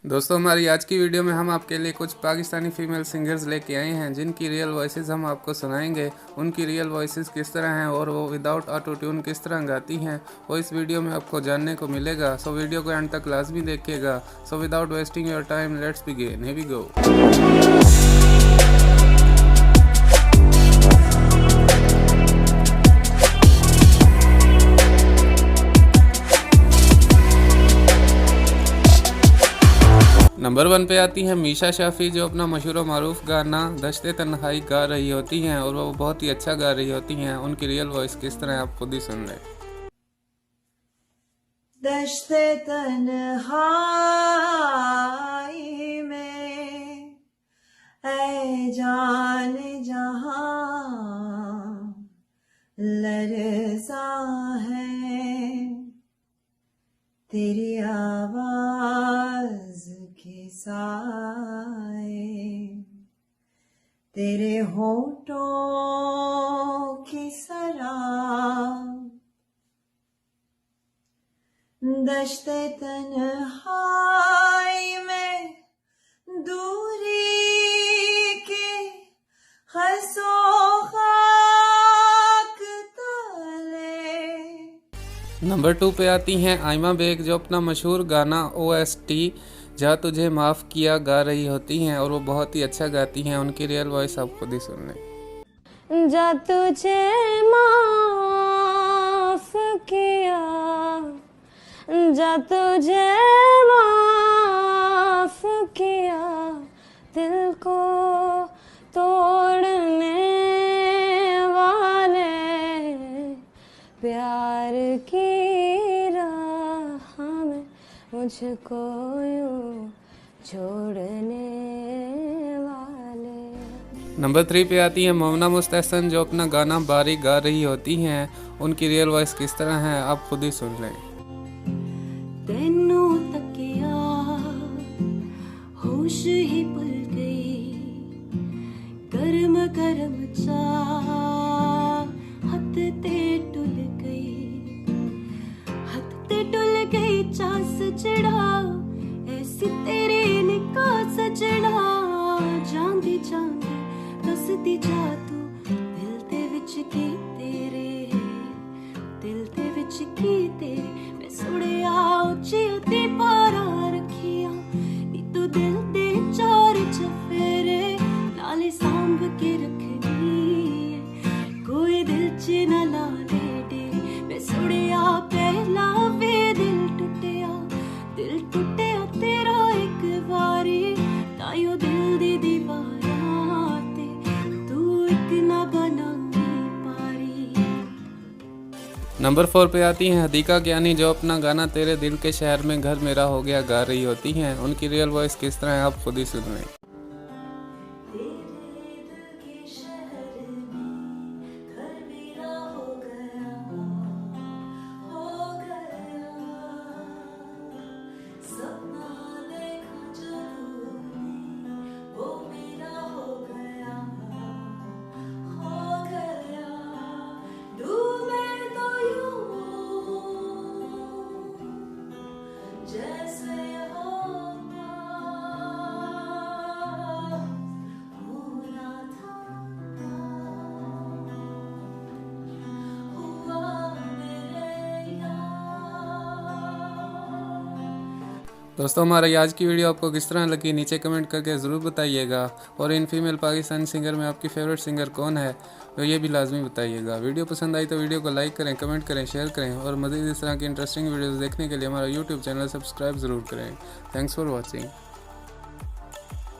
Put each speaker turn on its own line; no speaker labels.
दोस्तों, हमारी आज की वीडियो में हम आपके लिए कुछ पाकिस्तानी फीमेल सिंगर्स लेके आए हैं जिनकी रियल वॉइसेस हम आपको सुनाएंगे। उनकी रियल वॉइसेस किस तरह हैं और वो विदाउट ऑटो ट्यून किस तरह गाती हैं वो इस वीडियो में आपको जानने को मिलेगा। सो वीडियो को एंड तक लाजमी देखिएगा। So without wasting your time, let's begin. Here we go. Number 1 पे आती हैं मीशा शाफी, जो अपना मशहूर व मारूफ गाना दश्ते तन्हाई गा रही होती हैं और वो बहुत ही अच्छा गा रही होती हैं। उनकी रियल वॉइस किस तरह है आप खुद ही सुन लें।
दश्ते तन्हाई में ऐ जान जहां लरज़ा है तेरी आवाज़ के साए, तेरे होठों की शराब। दश्ते तन्हाई में दूरी के खसो खाक तले।
नंबर 2 पे आती हैं आयमा बेग, जो अपना मशहूर गाना OST जा तुझे माफ़ किया गा रही होती हैं और वो बहुत ही अच्छा गाती हैं। उनकी रियल वॉइस आप खुद ही सुन लें।
जा तुझे माफ किया, जा तुझे माफ किया, दिल को तोड़ने वाले प्यार की राह में मुझको यूं छोड़ने वाले।
नंबर 3 पे आती हैं मोमना मुस्तहसन, जो अपना गाना बारी गा रही होती हैं। उनकी रियल वॉइस किस तरह है आप खुद ही सुन लें।
तेनू तकिया होश ही भुल गई, गरम गरम चाहत ते डुल गई, हथ ते डुल गई चाह सजड़ा, ऐसी तेरी निकाह सजड़ा। जांदी जांदी दसदी जा तू दिल दे विच की तेरे, दिल दे विच की तेरे। मैं सुड़िया उच्ची उती पारा रखिया, नी तू दिल दे चार चफेरे नाले सांभ के रखनी है, कोई दिल च न ला ले डेरे। मैं सुड़िया पहला वे दिल टुटिया तेरा एक वारी, तायो दिल दी दीवारां ते तू एक ना बनानी पारी।
नंबर 4 पे आती हैं हदीका ज्ञानी, जो अपना गाना तेरे दिल के शहर में घर मेरा हो गया गा रही होती हैं। उनकी रियल वॉइस किस तरह है आप खुद ही सुन लें। दोस्तों, हमारी आज की वीडियो आपको किस तरह लगी नीचे कमेंट करके ज़रूर बताइएगा। और इन फीमेल पाकिस्तानी सिंगर में आपकी फेवरेट सिंगर कौन है तो ये भी लाजमी बताइएगा। वीडियो पसंद आई तो वीडियो को लाइक करें, कमेंट करें, शेयर करें और मज़ीद इस तरह की इंटरेस्टिंग वीडियोज़ देखने के लिए हमारा YouTube चैनल सब्सक्राइब ज़रूर करें। Thanks for watching.